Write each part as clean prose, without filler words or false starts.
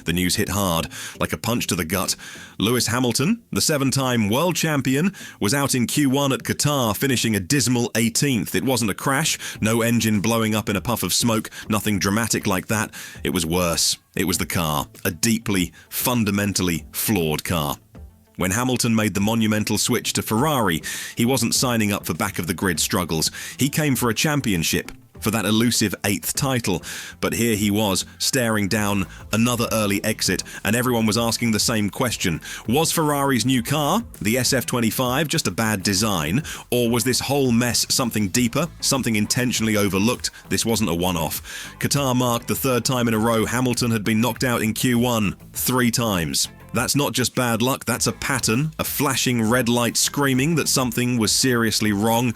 The news hit hard, like a punch to the gut. Lewis Hamilton, the 7-time world champion, was out in Q1 at Qatar, finishing a dismal 18th. It wasn't a crash, no engine blowing up in a puff of smoke, nothing dramatic like that. It was worse. It was the car, a deeply, fundamentally flawed car. When Hamilton made the monumental switch to Ferrari, he wasn't signing up for back-of-the-grid struggles. He came for a championship, for that elusive 8th title. But here he was, staring down another early exit, and everyone was asking the same question. Was Ferrari's new car, the SF25, just a bad design? Or was this whole mess something deeper, something intentionally overlooked? This wasn't a one-off. Qatar marked the 3rd time in a row Hamilton had been knocked out in Q1, 3 times. That's not just bad luck, that's a pattern, a flashing red light screaming that something was seriously wrong.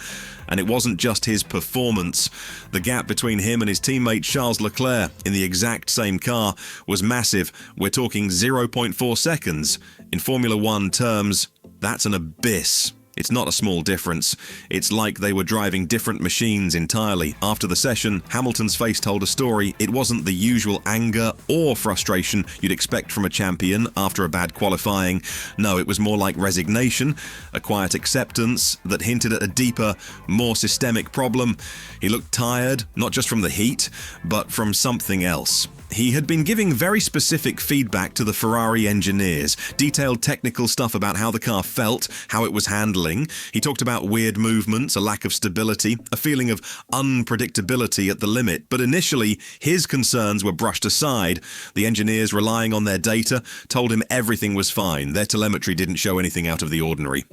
And it wasn't just his performance. The gap between him and his teammate Charles Leclerc in the exact same car was massive. We're talking 0.4 seconds. In Formula One terms, that's an abyss. It's not a small difference. It's like they were driving different machines entirely. After the session, Hamilton's face told a story. It wasn't the usual anger or frustration you'd expect from a champion after a bad qualifying. No, it was more like resignation, a quiet acceptance that hinted at a deeper, more systemic problem. He looked tired, not just from the heat, but from something else. He had been giving very specific feedback to the Ferrari engineers, detailed technical stuff about how the car felt, how it was handling. He talked about weird movements, a lack of stability, a feeling of unpredictability at the limit. But initially, his concerns were brushed aside. The engineers, relying on their data, told him everything was fine. Their telemetry didn't show anything out of the ordinary.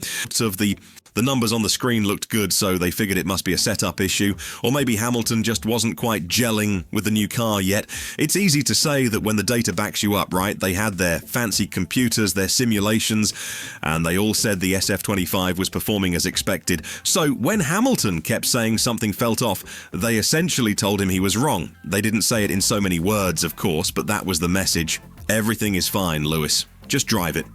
The numbers on the screen looked good, so they figured it must be a setup issue. Or maybe Hamilton just wasn't quite gelling with the new car yet. It's easy to say that when the data backs you up, right? They had their fancy computers, their simulations, and they all said the SF25 was performing as expected. So when Hamilton kept saying something felt off, they essentially told him he was wrong. They didn't say it in so many words, of course, but that was the message. Everything is fine, Lewis. Just drive it.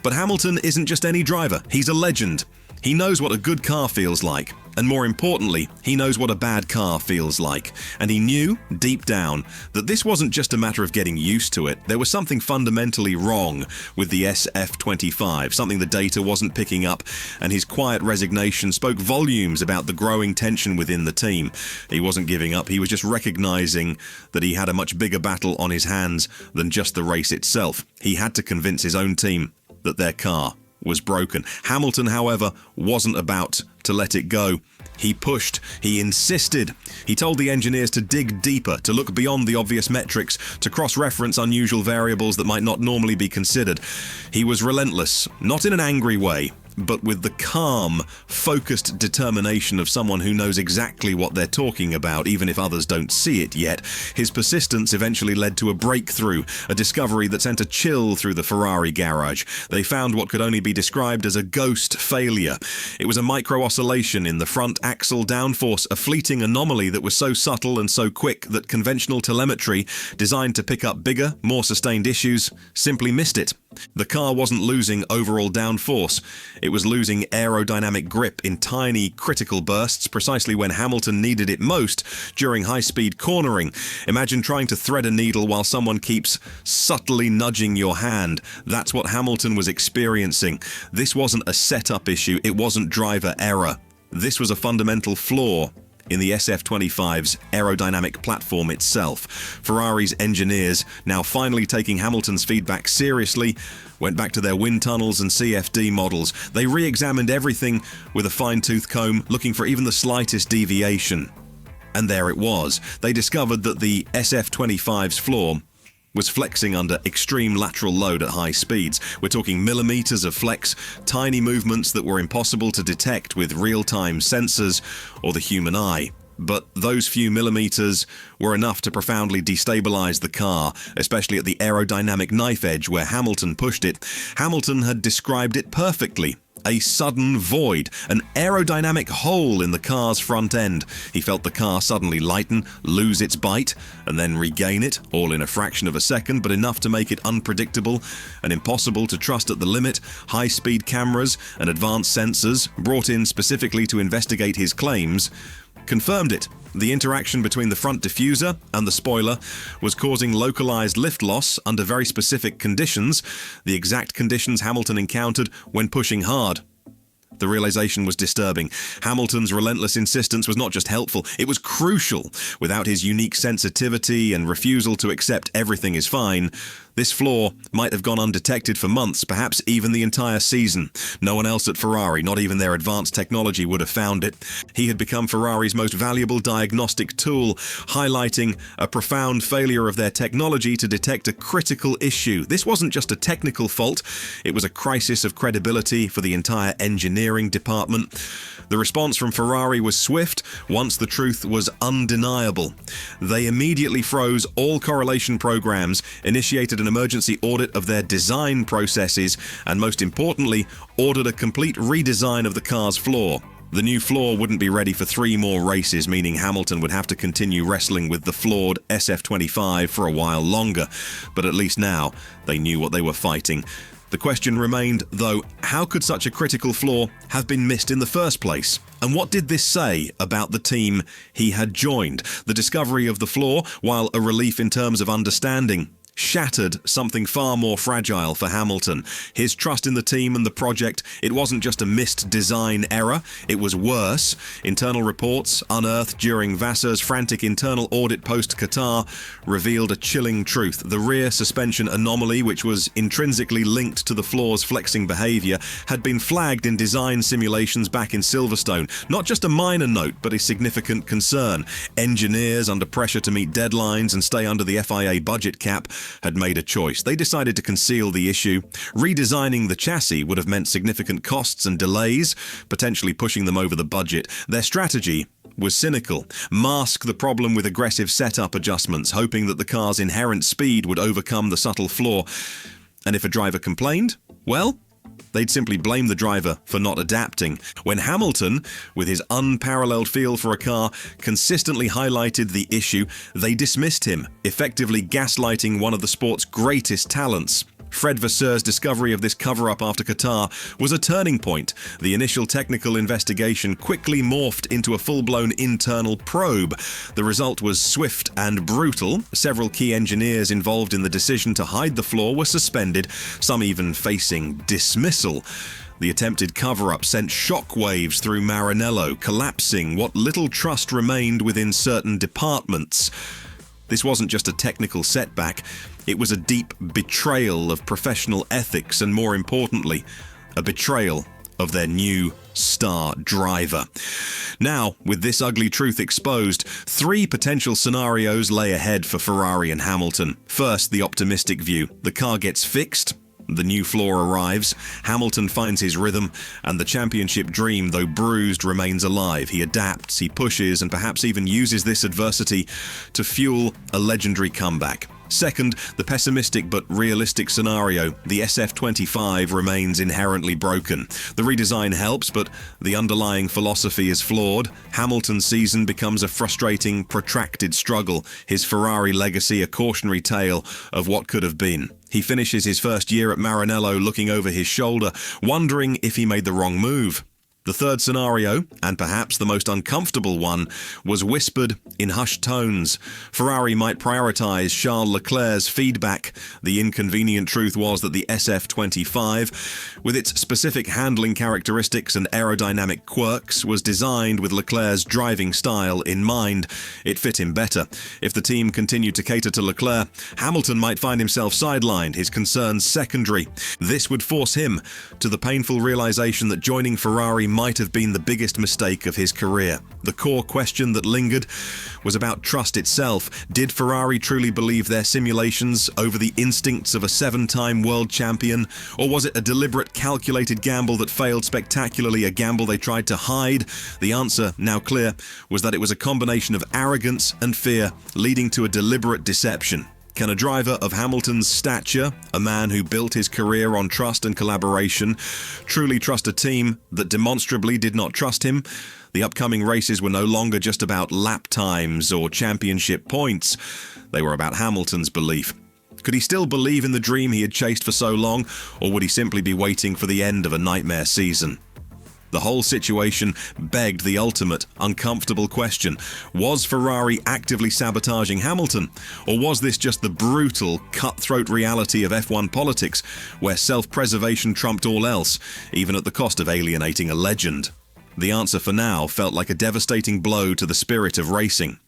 But Hamilton isn't just any driver. He's a legend. He knows what a good car feels like, and more importantly, he knows what a bad car feels like. And he knew, deep down, that this wasn't just a matter of getting used to it. There was something fundamentally wrong with the SF25, something the data wasn't picking up, and his quiet resignation spoke volumes about the growing tension within the team. He wasn't giving up, he was just recognizing that he had a much bigger battle on his hands than just the race itself. He had to convince his own team that their car was broken. Hamilton, however, wasn't about to let it go. He pushed, he insisted. He told the engineers to dig deeper, to look beyond the obvious metrics, to cross-reference unusual variables that might not normally be considered. He was relentless, not in an angry way, but with the calm, focused determination of someone who knows exactly what they're talking about, even if others don't see it yet. His persistence eventually led to a breakthrough, a discovery that sent a chill through the Ferrari garage. They found what could only be described as a ghost failure. It was a micro-oscillation in the front axle downforce, a fleeting anomaly that was so subtle and so quick that conventional telemetry, designed to pick up bigger, more sustained issues, simply missed it. The car wasn't losing overall downforce. It was losing aerodynamic grip in tiny, critical bursts precisely when Hamilton needed it most, during high-speed cornering. Imagine trying to thread a needle while someone keeps subtly nudging your hand. That's what Hamilton was experiencing. This wasn't a setup issue, it wasn't driver error. This was a fundamental flaw in the SF25's aerodynamic platform itself. Ferrari's engineers, now finally taking Hamilton's feedback seriously, went back to their wind tunnels and CFD models. They re-examined everything with a fine-tooth comb, looking for even the slightest deviation. And there it was. They discovered that the SF25's flaw was flexing under extreme lateral load at high speeds. We're talking millimeters of flex, tiny movements that were impossible to detect with real-time sensors or the human eye. But those few millimeters were enough to profoundly destabilize the car, especially at the aerodynamic knife edge where Hamilton pushed it. Hamilton had described it perfectly. A sudden void, an aerodynamic hole in the car's front end. He felt the car suddenly lighten, lose its bite, and then regain it, all in a fraction of a second, but enough to make it unpredictable and impossible to trust at the limit. High-speed cameras and advanced sensors, brought in specifically to investigate his claims, confirmed it. The interaction between the front diffuser and the spoiler was causing localized lift loss under very specific conditions, the exact conditions Hamilton encountered when pushing hard. The realization was disturbing. Hamilton's relentless insistence was not just helpful, it was crucial. Without his unique sensitivity and refusal to accept everything is fine, this flaw might have gone undetected for months, perhaps even the entire season. No one else at Ferrari, not even their advanced technology, would have found it. He had become Ferrari's most valuable diagnostic tool, highlighting a profound failure of their technology to detect a critical issue. This wasn't just a technical fault, it was a crisis of credibility for the entire engineering department. The response from Ferrari was swift once the truth was undeniable. They immediately froze all correlation programs, initiated an emergency audit of their design processes, and most importantly, ordered a complete redesign of the car's floor. The new floor wouldn't be ready for 3 more races, meaning Hamilton would have to continue wrestling with the flawed SF25 for a while longer. But at least now, they knew what they were fighting. The question remained, though, how could such a critical flaw have been missed in the first place? And what did this say about the team he had joined? The discovery of the flaw, while a relief in terms of understanding, shattered something far more fragile for Hamilton. His trust in the team and the project, it wasn't just a missed design error, it was worse. Internal reports, unearthed during Vassar's frantic internal audit post-Qatar, revealed a chilling truth. The rear suspension anomaly, which was intrinsically linked to the flaw's flexing behavior, had been flagged in design simulations back in Silverstone. Not just a minor note, but a significant concern. Engineers, under pressure to meet deadlines and stay under the FIA budget cap, had made a choice. They decided to conceal the issue. Redesigning the chassis would have meant significant costs and delays, potentially pushing them over the budget. Their strategy was cynical. Mask the problem with aggressive setup adjustments, hoping that the car's inherent speed would overcome the subtle flaw. And if a driver complained, well, they'd simply blame the driver for not adapting. When Hamilton, with his unparalleled feel for a car, consistently highlighted the issue, they dismissed him, effectively gaslighting one of the sport's greatest talents. Fred Vassar's discovery of this cover-up after Qatar was a turning point. The initial technical investigation quickly morphed into a full-blown internal probe. The result was swift and brutal. Several key engineers involved in the decision to hide the flaw were suspended, some even facing dismissal. The attempted cover-up sent shockwaves through Maranello, collapsing what little trust remained within certain departments. This wasn't just a technical setback, it was a deep betrayal of professional ethics and, more importantly, a betrayal of their new star driver. Now, with this ugly truth exposed, 3 potential scenarios lay ahead for Ferrari and Hamilton. First, the optimistic view. The car gets fixed, the new flaw arrives, Hamilton finds his rhythm, and the championship dream, though bruised, remains alive. He adapts, he pushes, and perhaps even uses this adversity to fuel a legendary comeback. Second, the pessimistic but realistic scenario. The SF25 remains inherently broken. The redesign helps, but the underlying philosophy is flawed. Hamilton's season becomes a frustrating, protracted struggle. His Ferrari legacy a cautionary tale of what could have been. He finishes his first year at Maranello looking over his shoulder, wondering if he made the wrong move. The third scenario, and perhaps the most uncomfortable one, was whispered in hushed tones. Ferrari might prioritize Charles Leclerc's feedback. The inconvenient truth was that the SF25, with its specific handling characteristics and aerodynamic quirks, was designed with Leclerc's driving style in mind. It fit him better. If the team continued to cater to Leclerc, Hamilton might find himself sidelined, his concerns secondary. This would force him to the painful realization that joining Ferrari might have been the biggest mistake of his career. The core question that lingered was about trust itself. Did Ferrari truly believe their simulations over the instincts of a 7-time world champion? Or was it a deliberate, calculated gamble that failed spectacularly, a gamble they tried to hide? The answer, now clear, was that it was a combination of arrogance and fear, leading to a deliberate deception. Can a driver of Hamilton's stature, a man who built his career on trust and collaboration, truly trust a team that demonstrably did not trust him? The upcoming races were no longer just about lap times or championship points. They were about Hamilton's belief. Could he still believe in the dream he had chased for so long, or would he simply be waiting for the end of a nightmare season? The whole situation begged the ultimate uncomfortable question. Was Ferrari actively sabotaging Hamilton? Or was this just the brutal, cutthroat reality of F1 politics, where self-preservation trumped all else, even at the cost of alienating a legend? The answer for now felt like a devastating blow to the spirit of racing.